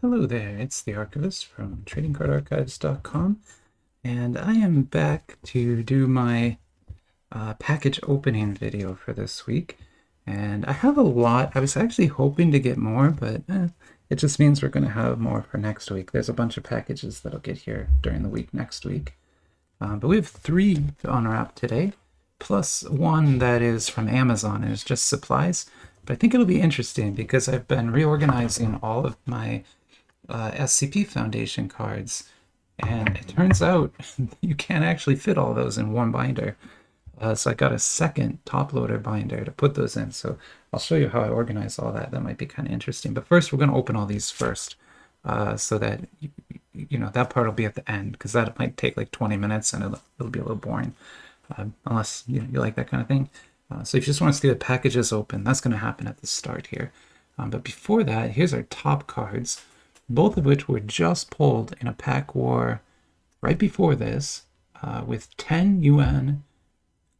Hello there, it's the Archivist from TradingCardArchives.com, and I am back to do my package opening video for this week. And I have a lot. I was actually hoping to get more, but it just means we're going to have more for next week. There's a bunch of packages that'll get here during the week next week. But we have 3 to unwrap today, plus one that is from Amazon and is just supplies. But I think it'll be interesting because I've been reorganizing all of my SCP Foundation cards, and it turns out you can't actually fit all those in one binder. So I got a second top loader binder to put those in. So I'll show you how I organize all that. That might be kind of interesting. But first, we're going to open all these first, so that you know that part will be at the end, because that might take like 20 minutes and it'll be a little boring, unless you like that kind of thing. So if you just want to see the packages open, that's going to happen at the start here. But before that, here's our top cards, both of which were just pulled in a pack war right before this, with 10 UN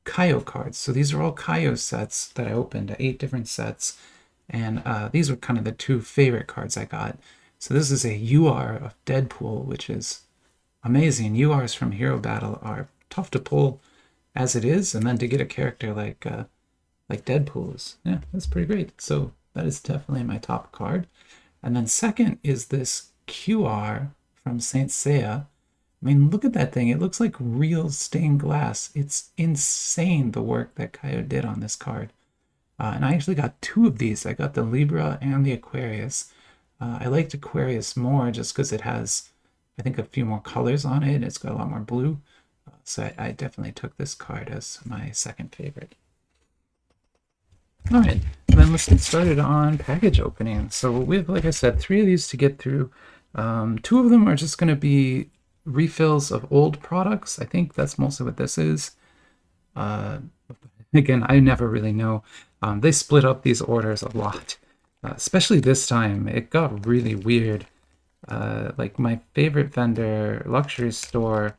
Kayou cards. So these are all Kayou sets that I opened, 8 different sets, and these were kind of the 2 favorite cards I got. So this is a UR of Deadpool, which is amazing. URs from Hero Battle are tough to pull as it is, and then to get a character like Deadpool is, yeah, that's pretty great. So that is definitely my top card. And then second is this QR from Saint Seiya. I mean, look at that thing. It looks like real stained glass. It's insane, the work that Kayou did on this card. And I actually got 2 of these. I got the Libra and the Aquarius. I liked Aquarius more just because it has, I think, a few more colors on it. It's got a lot more blue. So I definitely took this card as my second favorite. All right, then let's get started on package opening. So we have, like I said, 3 of these to get through. 2 of them are just going to be refills of old products. I think that's mostly what this is. Again, I never really know. They split up these orders a lot, especially this time. It got really weird. Like my favorite vendor, Luxury Store,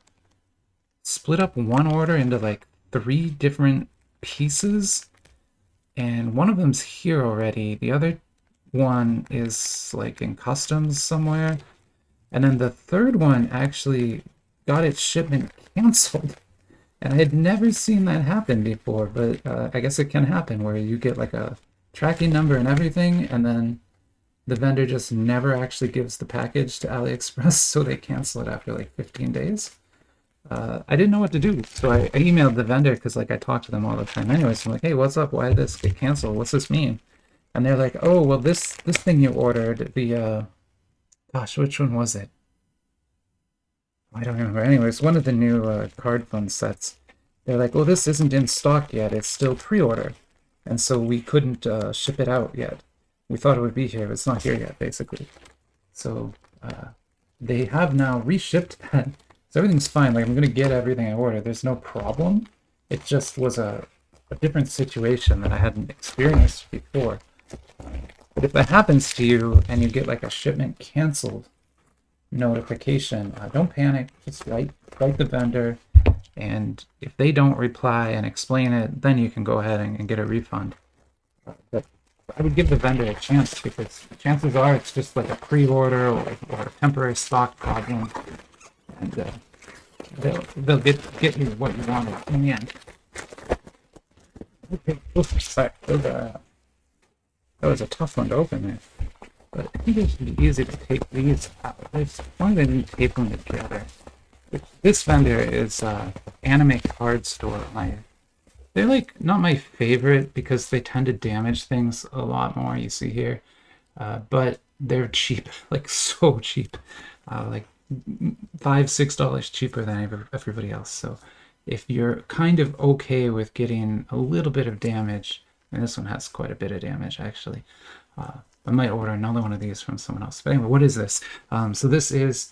split up one order into like 3 different pieces, and one of them's here already. The other one is like in customs somewhere. And then the third one actually got its shipment canceled. And I had never seen that happen before, but I guess it can happen where you get like a tracking number and everything, and then the vendor just never actually gives the package to AliExpress, so they cancel it after like 15 days. I didn't know what to do, so I emailed the vendor because like I talk to them all the time anyway. So I'm like, hey, what's up? Why did this get canceled? What's this mean? And they're like, oh, well, this thing you ordered, the gosh, which one was it? I don't remember. Anyways, one of the new card fund sets. They're like, oh, this isn't in stock yet. It's still pre-order, and so we couldn't ship it out yet. We thought it would be here, but it's not here yet, basically. So they have now reshipped that. So everything's fine. Like, I'm gonna get everything I ordered. There's no problem. It just was a different situation that I hadn't experienced before. But if that happens to you and you get like a shipment canceled notification, don't panic. Just write the vendor, and if they don't reply and explain it, then you can go ahead and get a refund. But I would give the vendor a chance, because chances are it's just like a pre-order or a temporary stock problem, and they'll get you what you wanted in the end. Okay, oops, sorry. That was a tough one to open there. But I think it should be easy to take these out. As long as I didn't tape them together. This vendor is Anime Card Store. They're like not my favorite because they tend to damage things a lot more, you see here. But they're cheap, like so cheap. Like $5-6 cheaper than everybody else. So if you're kind of okay with getting a little bit of damage, and this one has quite a bit of damage actually, I might order another one of these from someone else. But anyway, what is this? So this is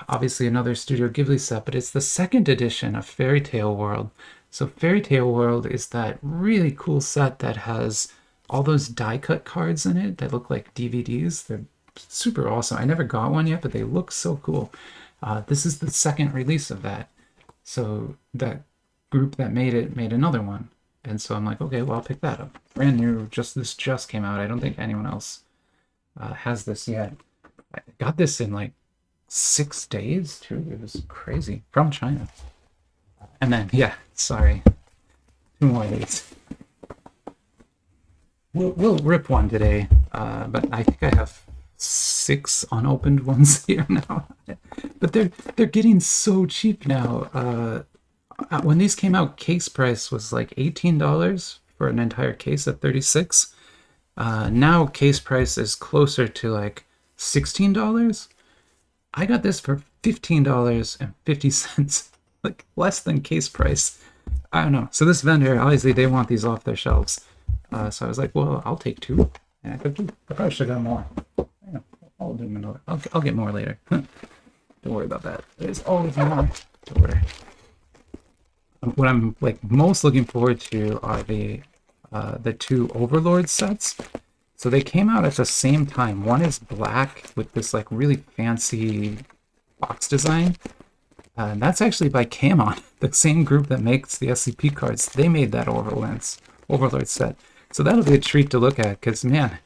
obviously another Studio Ghibli set, but it's the 2nd edition of Fairy Tale World. So Fairy Tale World is that really cool set that has all those die-cut cards in it that look like DVDs. They're super awesome. I never got one yet, but they look so cool. This is the 2nd release of that. So that group that made it made another one. And so I'm like, okay, well, I'll pick that up. Brand new, this just came out. I don't think anyone else has this yet. I got this in like 6 days too. It was crazy from China. And then, yeah, sorry, 2 more of these. We'll rip one today, but I think I have 6 unopened ones here now. But they're getting so cheap now. When these came out, case price was like $18 for an entire case at 36. Now case price is closer to like $16. I got this for $15.50, like less than case price. I don't know. So this vendor, obviously, they want these off their shelves. So I was like, well, I'll take 2. And I could do. I probably should have got more. Yeah, I'll do another. I'll get more later. Don't worry about that. There's always more. Don't worry. What I'm like most looking forward to are the 2 Overlord sets. So they came out at the same time. One is black with this like really fancy box design. And that's actually by Kayou, the same group that makes the SCP cards. They made that Overlord set. So that'll be a treat to look at, because man,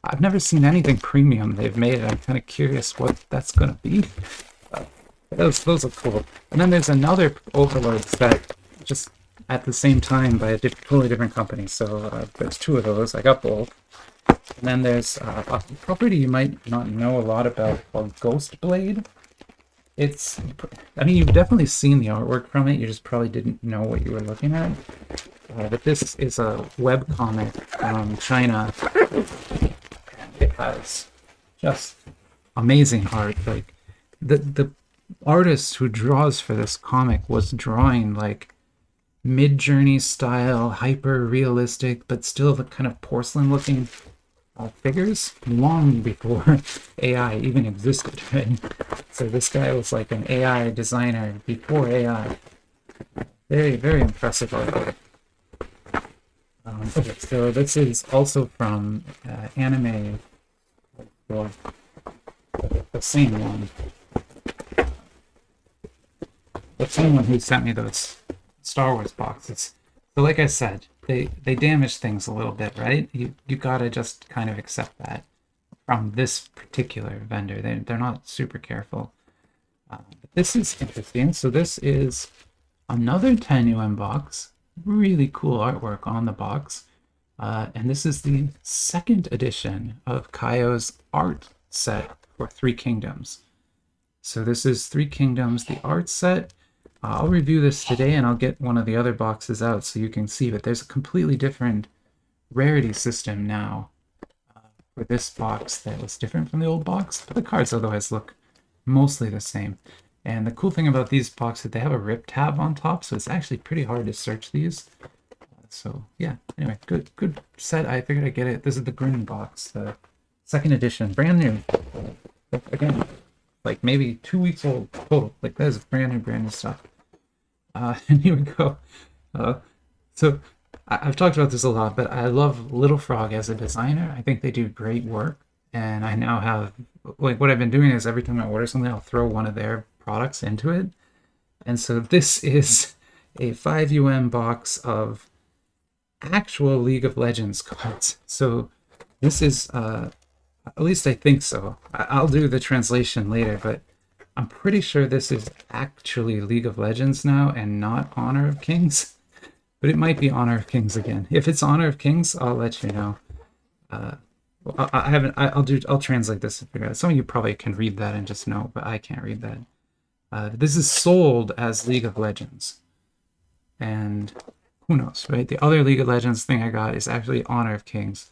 I've never seen anything premium they've made. I'm kind of curious what that's going to be. Those are cool. And then there's another Overlord set just at the same time by a totally different company. So there's 2 of those. I got both. And then there's a property you might not know a lot about called Ghost Blade. I mean, you've definitely seen the artwork from it. You just probably didn't know what you were looking at. But this is a webcomic from China. And it has just amazing art. Like the artist who draws for this comic was drawing like Mid-Journey style, hyper realistic, but still the kind of porcelain looking figures long before AI even existed, right? So this guy was like an AI designer before AI. Very, very impressive artwork. Okay, so this is also from Anime, or the same one. The same one who sent me those Star Wars boxes. So like I said, they damage things a little bit, right? You gotta just kind of accept that from this particular vendor. They're not super careful. But this is interesting. So this is another 10 box. Really cool artwork on the box. And this is the 2nd edition of Kayou's art set for 3 Kingdoms. So this is 3 Kingdoms, the art set. I'll review this today, and I'll get one of the other boxes out so you can see, but there's a completely different rarity system now for this box that was different from the old box, but the cards otherwise look mostly the same. And the cool thing about these boxes, they have a rip tab on top, so it's actually pretty hard to search these. So yeah, anyway, good set. I figured I'd get it. This is the green box, the 2nd edition, brand new. Again, like maybe 2 weeks old total. Like that is brand new stuff. And here we go. So I've talked about this a lot, but I love Little Frog as a designer. I think they do great work. And I now have, like, what I've been doing is every time I order something, I'll throw one of their products into it. And so this is a 5 box of actual League of Legends cards. So this is, at least I think so. I'll do the translation later, but I'm pretty sure this is actually League of Legends now and not Honor of Kings. But it might be Honor of Kings again. If it's Honor of Kings, I'll let you know. I haven't. I'll translate this. Some of you probably can read that and just know, but I can't read that. This is sold as League of Legends, and who knows, right? The other League of Legends thing I got is actually Honor of Kings,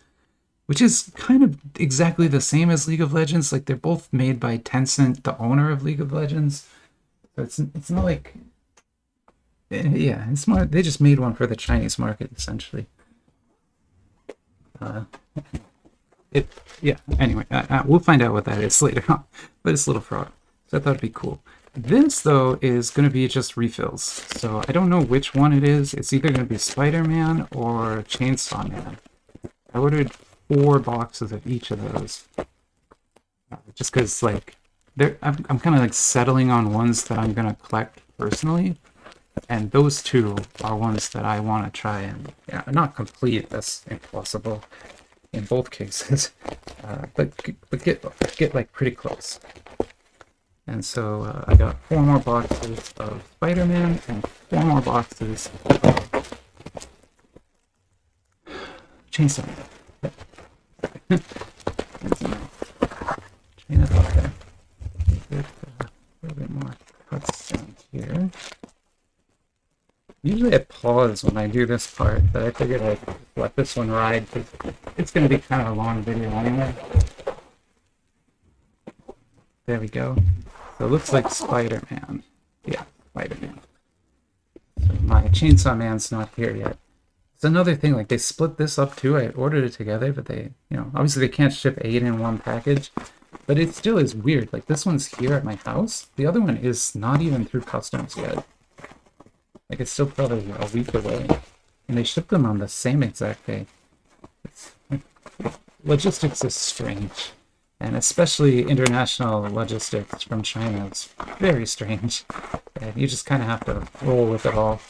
which is kind of exactly the same as League of Legends. Like they're both made by Tencent, the owner of League of Legends. So it's not like, yeah, it's more. They just made one for the Chinese market essentially. Yeah. Anyway, we'll find out what that is later on. But it's Little Frog, so I thought it'd be cool. This though is going to be just refills, so I don't know which one it is. It's either going to be Spider-Man or Chainsaw Man. I ordered 4 boxes of each of those, just because like I'm kind of like settling on ones that I'm going to collect personally, and those 2 are ones that I want to try and not complete. That's impossible in both cases. but get like pretty close. And so I got 4 more boxes of Spider-Man and 4 more boxes of Chainsaw Man. Chain it up there. A little bit more cuts down here. Usually I pause when I do this part, but I figured I'd let this one ride because it's going to be kind of a long video anyway. There we go. So it looks like Spider-Man. Yeah, Spider-Man. So my Chainsaw Man's not here yet. It's another thing, like they split this up too. I ordered it together, but they, obviously they can't ship 8 in one package. But it still is weird. Like this one's here at my house. The other one is not even through customs yet. Like it's still probably a week away. And they ship them on the same exact day. Logistics is strange. And especially international logistics from China is very strange. And you just kind of have to roll with it all.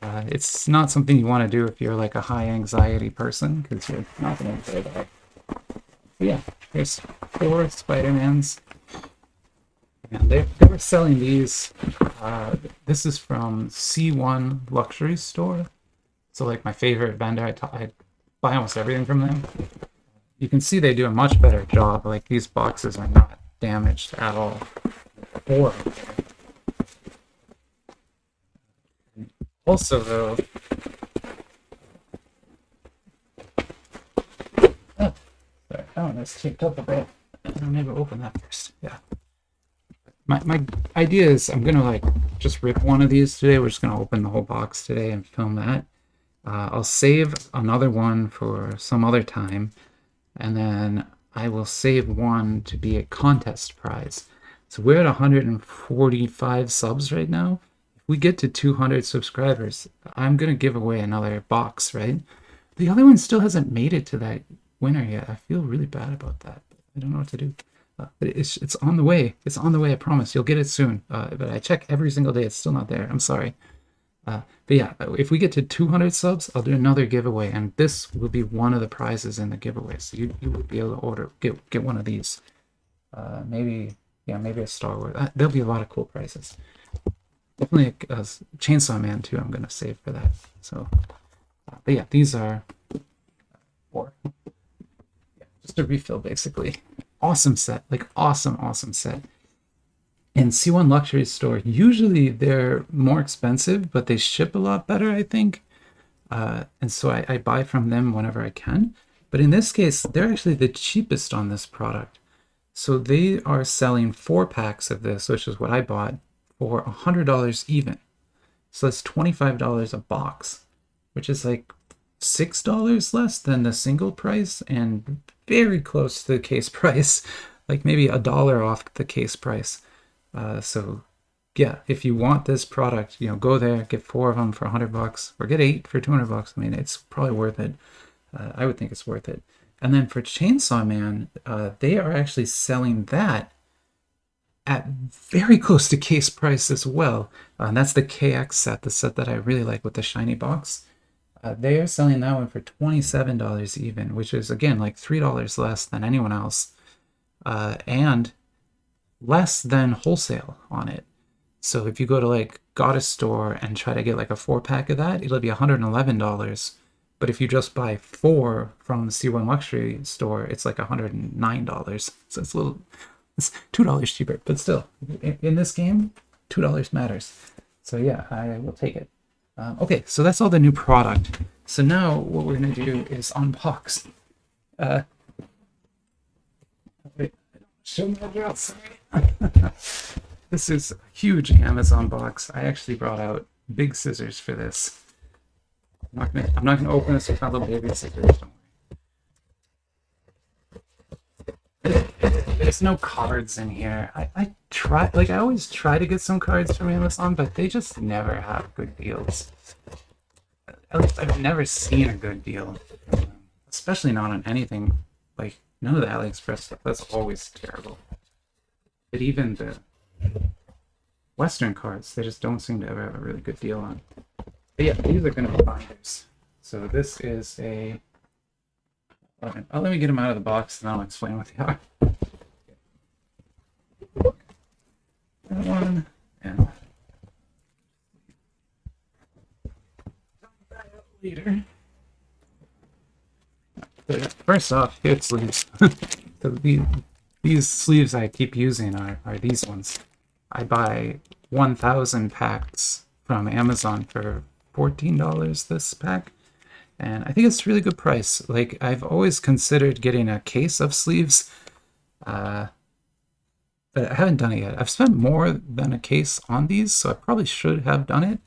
It's not something you want to do if you're like a high anxiety person, because you're not going to enjoy that. But yeah, here's 4 Spider-Mans. And they were selling these. This is from C1 Luxury Store. So like my favorite vendor, I buy almost everything from them. You can see they do a much better job. Like these boxes are not damaged at all. Or also though, sorry, that one is taped up a bit. I'll maybe open that first. Yeah. My idea is I'm gonna like just rip one of these today. We're just gonna open the whole box today and film that. I'll save another one for some other time, and then I will save one to be a contest prize. So we're at 145 subs right now. If we get to 200 subscribers, I'm gonna give away another box, right? The other one still hasn't made it to that winner yet. I feel really bad about that. I don't know what to do. But it's on the way. It's on the way, I promise. You'll get it soon. But I check every single day. It's still not there. I'm sorry. But yeah, if we get to 200 subs, I'll do another giveaway. And this will be one of the prizes in the giveaway. So you will be able to get one of these. Maybe a Star Wars. There'll be a lot of cool prizes. Definitely a Chainsaw Man too. I'm going to save for that. So, but yeah, these are 4. Yeah, just a refill basically. Awesome set, like awesome set. In C1 Luxury Store, usually they're more expensive, but they ship a lot better, I think. And so I buy from them whenever I can. But in this case, they're actually the cheapest on this product. So they are selling 4 packs of this, which is what I bought, for $100 even. So that's $25 a box, which is like $6 less than the single price and very close to the case price, like maybe $1 off the case price. So yeah, if you want this product, go there, get 4 of them for $100 or get 8 for $200. I mean, it's probably worth it. I would think it's worth it. And then for Chainsaw Man, they are actually selling that at very close to case price as well. And that's the KX set, the set that I really like with the shiny box. They are selling that one for $27 even, which is, again, like $3 less than anyone else, and less than wholesale on it. So if you go to like Goddess Store and try to get like a 4-pack of that, it'll be $111. But if you just buy 4 from the C1 Luxury Store, it's like $109. So it's $2 cheaper, but still, in this game, $2 matters. So yeah, I will take it. Okay, so that's all the new product. So now what we're going to do is unbox. Wait, show my address. This is a huge Amazon box. I actually brought out big scissors for this. I'm not gonna open this with my little baby scissors. Don't worry. There's no cards in here. I always try to get some cards from Amazon, but they just never have good deals. At least I've never seen a good deal, especially not on anything. Like none of the AliExpress stuff. That's always terrible. But even the Western cards, they just don't seem to ever have a really good deal on. But yeah, these are going to be binders. So this is a All right, let me get them out of the box and I'll explain what they are. That one and later. But first off, here's sleeves. So these sleeves I keep using are these ones. I buy 1,000 packs from Amazon for $14 this pack. And I think it's a really good price. Like, I've always considered getting a case of sleeves, but I haven't done it yet. I've spent more than a case on these, so I probably should have done it,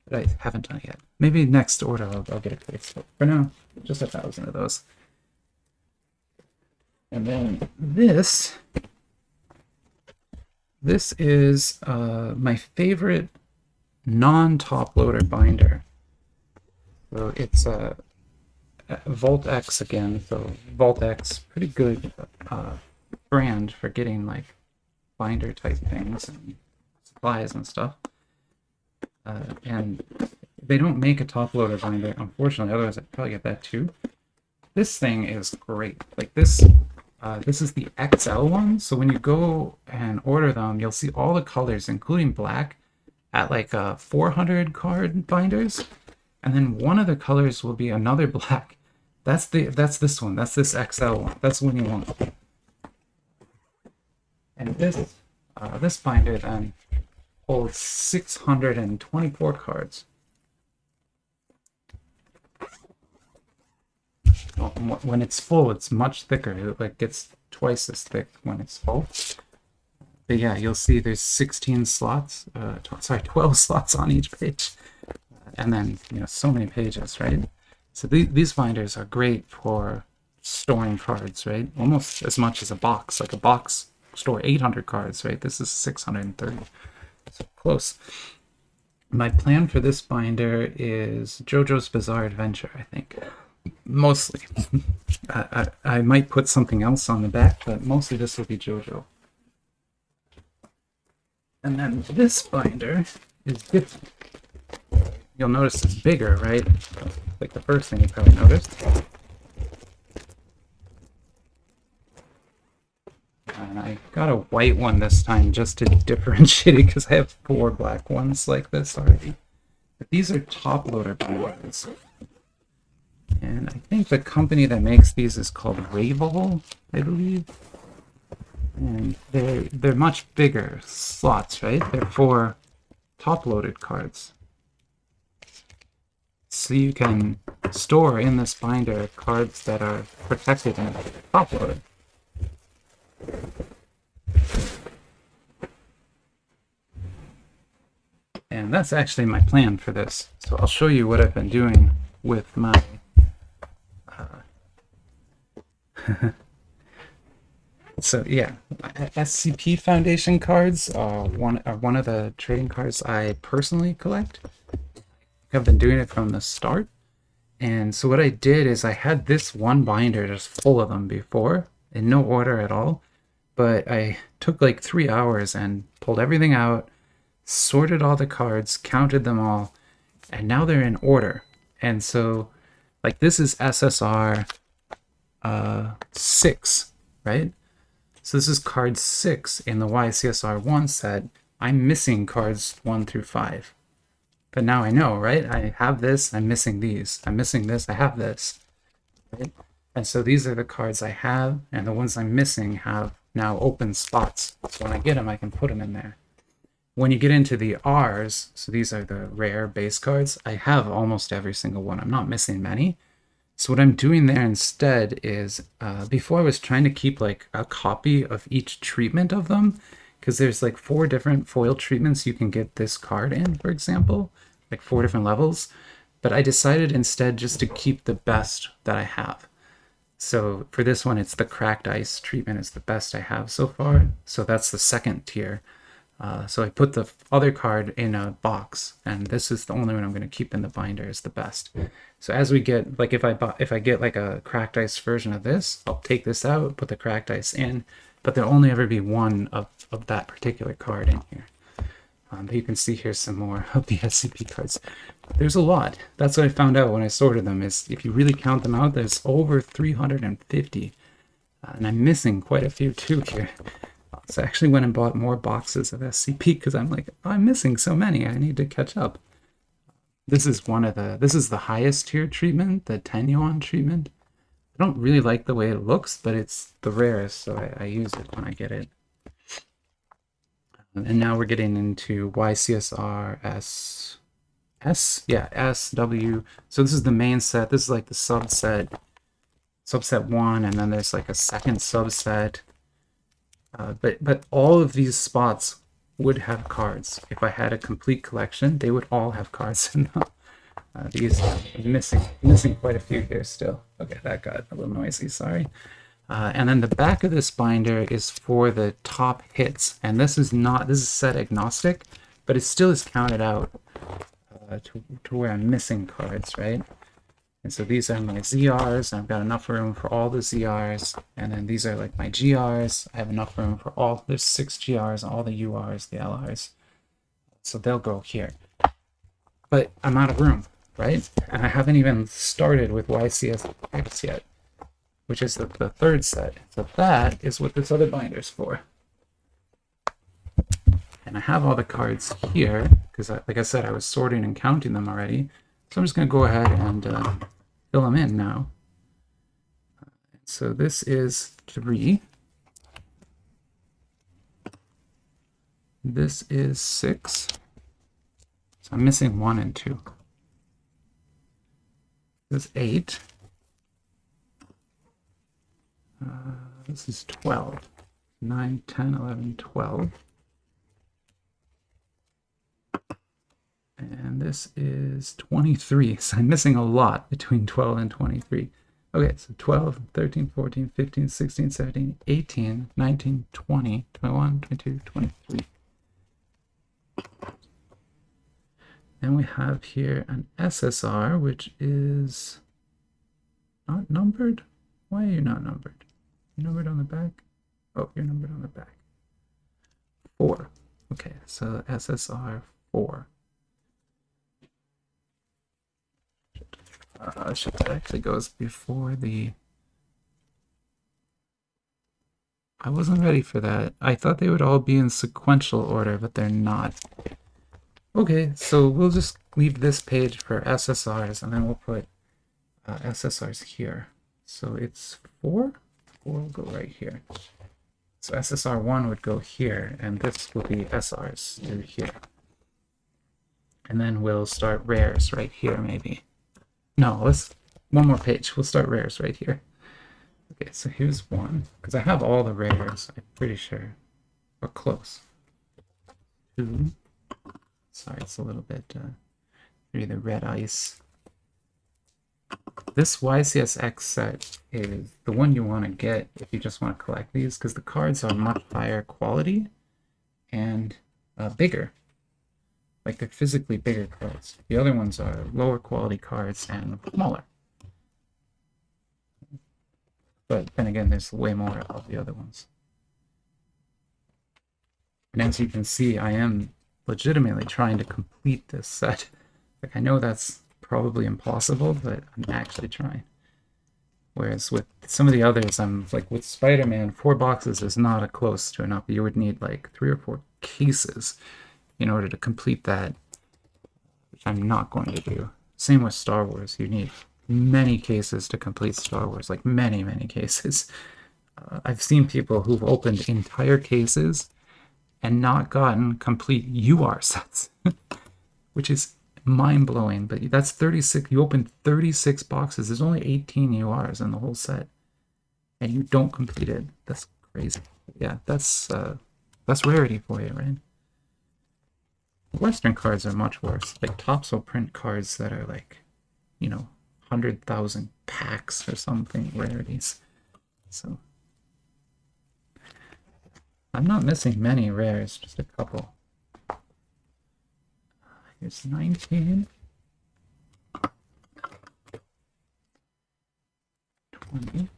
but I haven't done it yet. Maybe next order I'll get a case. But for now, just 1,000 of those. And then this is my favorite non-top loader binder. So it's a Volt X again. So Volt X, pretty good brand for getting like binder type things and supplies and stuff. And they don't make a top loader binder, unfortunately. Otherwise, I'd probably get that too. This thing is great. Like this is the XL one. So when you go and order them, you'll see all the colors, including black, at like 400 card binders. And then one of the colors will be another black. That's this one. That's this XL one. That's the one you want. And this binder then holds 624 cards. When it's full, it's much thicker. It like gets twice as thick when it's full. But yeah, you'll see there's 16 slots. 12 slots on each page. And then, so many pages, right? So these binders are great for storing cards, right? Almost as much as a box. Like a box store 800 cards, right? This is 630. So close. My plan for this binder is JoJo's Bizarre Adventure, I think. Mostly. I might put something else on the back, but mostly this will be JoJo. And then this binder is different. You'll notice it's bigger, right? Like the first thing you probably noticed. And I got a white one this time just to differentiate it because I have 4 black ones like this already. But these are top loader binders. And I think the company that makes these is called Ravel, I believe. And they're much bigger slots, right? They're for top loaded cards. So you can store in this binder cards that are protected and top loaded. And that's actually my plan for this. So I'll show you what I've been doing with my so yeah, SCP Foundation cards are one of the trading cards I personally collect. I've been doing it from the start. And so what I did is I had this one binder just full of them before, in no order at all. But I took like 3 hours and pulled everything out, sorted all the cards, counted them all, and now they're in order. And so, like, this is SSR 6, right? So this is card 6 in the YCSR 1 set. I'm missing cards 1 through 5. But now I know, right? I have this, I'm missing these. I'm missing this, I have this. Right? And so these are the cards I have, and the ones I'm missing have now open spots. So when I get them, I can put them in there. When you get into the R's, so these are the rare base cards, I have almost every single one. I'm not missing many. So what I'm doing there instead is, before I was trying to keep like a copy of each treatment of them, because there's like 4 different foil treatments you can get this card in, for example, like 4 different levels. But I decided instead just to keep the best that I have. So for this one, it's the cracked ice treatment is the best I have so far. So that's the second tier. So I put the other card in a box, and this is the only one I'm going to keep in the binder is the best. So as we get, like if I get like a cracked ice version of this, I'll take this out, put the cracked ice in, but there'll only ever be one of that particular card in here. But you can see here some more of the SCP cards. there's a lot. That's what I found out when I sorted them, is if you really count them out, there's over 350. And I'm missing quite a few too here. So I actually went and bought more boxes of SCP because I'm like, oh, I'm missing so many. I need to catch up. This is this is the highest tier treatment, the 10 yuan treatment. I don't really like the way it looks, but it's the rarest, so I use it when I get it. And now we're getting into YCSR SW. So this is the main set. This is like the subset 1, and then there's like a second subset. But all of these spots would have cards. If I had a complete collection, they would all have cards in them. These I'm missing quite a few here still. Okay, that got a little noisy, sorry. And then the back of this binder is for the top hits, and this is set agnostic, but it still is counted out to where I'm missing cards, right? And so these are my ZRs, and I've got enough room for all the ZRs. And then these are like my GRs. I have enough room for there's 6 GRs, all the URs, the LRs. So they'll go here. But I'm out of room, right? And I haven't even started with YCSX yet, which is the third set. So that is what this other binder's for. And I have all the cards here, because like I said, I was sorting and counting them already. So I'm just going to go ahead and fill them in now. So this is 3. This is 6. So I'm missing 1 and 2. This is 8. This is 12. 9, 10, 11, 12. And this is 23, so I'm missing a lot between 12 and 23. Okay, so 12, 13, 14, 15, 16, 17, 18, 19, 20, 21, 22, 23. Then we have here an SSR, which is not numbered. Why are you not numbered? You're numbered on the back? Oh, you're numbered on the back. 4. Okay, so SSR 4. That actually goes before the... I wasn't ready for that. I thought they would all be in sequential order, but they're not. Okay, so we'll just leave this page for SSRs, and then we'll put SSRs here. So it's 4? 4 will go right here. So SSR 1 would go here, and this will be SRs through here. And then we'll start rares right here, maybe. No, one more page. We'll start rares right here. Okay, so here's 1, because I have all the rares, I'm pretty sure. Or close. 2. Sorry, it's a little bit, maybe the red ice. This YCSX set is the one you want to get if you just want to collect these, because the cards are much higher quality and bigger. Like, they're physically bigger cards. The other ones are lower quality cards and smaller. But then again, there's way more of the other ones. And as you can see, I am legitimately trying to complete this set. Like, I know that's probably impossible, but I'm actually trying. Whereas with some of the others, I'm like, with Spider-Man, 4 boxes is not close to enough. You would need like 3 or 4 cases in order to complete that, which I'm not going to do. Same with Star Wars. You need many cases to complete Star Wars, like many, many cases. I've seen people who've opened entire cases and not gotten complete UR sets, which is mind-blowing. But that's 36. You open 36 boxes. There's only 18 URs in the whole set, and you don't complete it. That's crazy. Yeah, that's rarity for you, right? Western cards are much worse. Like, Topps will print cards that are like, 100,000 packs or something, rarities. So I'm not missing many rares, just a couple. Here's 19. 20.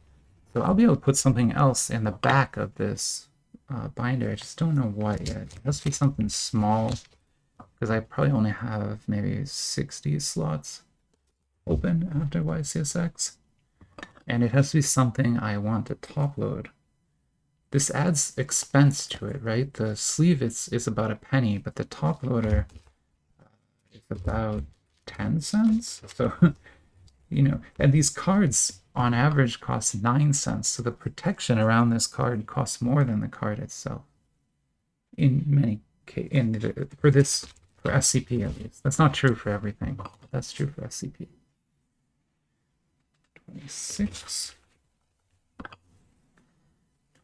So I'll be able to put something else in the back of this binder. I just don't know what yet. It has to be something small because I probably only have maybe 60 slots open after YCSX. And it has to be something I want to top load. This adds expense to it, right? The sleeve is about a penny, but the top loader is about 10 cents. So, and these cards on average cost 9 cents. So the protection around this card costs more than the card itself. In many cases, for SCP at least. That's not true for everything, but that's true for SCP. 26.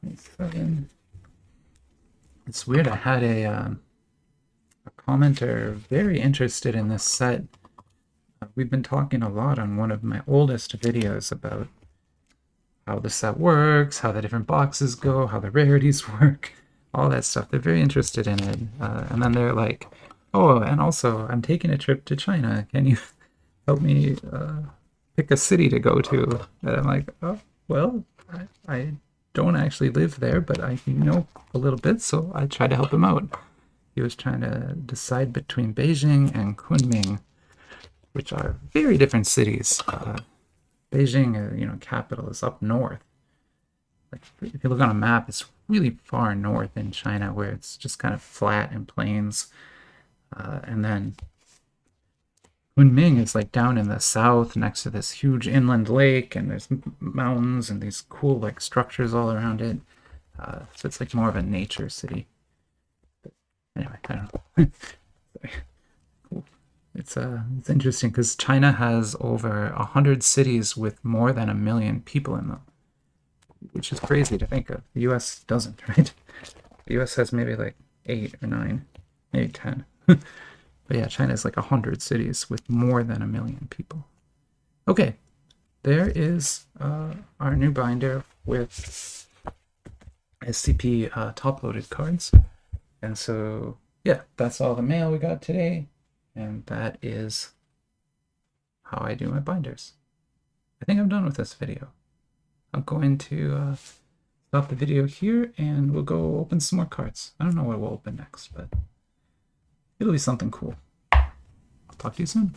27. It's weird. I had a commenter very interested in this set. We've been talking a lot on one of my oldest videos about how the set works, how the different boxes go, how the rarities work, all that stuff. They're very interested in it. And then they're like, oh, and also, I'm taking a trip to China. Can you help me pick a city to go to? And I'm like, oh, well, I don't actually live there, but I know a little bit, so I try to help him out. He was trying to decide between Beijing and Kunming, which are very different cities. Beijing, capital is up north. Like, if you look on a map, it's really far north in China, where it's just kind of flat and plains. And then Kunming is like down in the south next to this huge inland lake, and there's mountains and these cool like structures all around it. So it's like more of a nature city. But anyway, I don't know. Cool. It's interesting because China has over 100 cities with more than 1 million people in them, which is crazy to think of. The US doesn't, right? The US has maybe like 8 or 9, maybe 10. But yeah, China is like 100 cities with more than 1 million people. Okay, there is our new binder with SCP top-loaded cards. And so, yeah, that's all the mail we got today. And that is how I do my binders. I think I'm done with this video. I'm going to stop the video here, and we'll go open some more cards. I don't know what we'll open next, but it'll be something cool. I'll talk to you soon.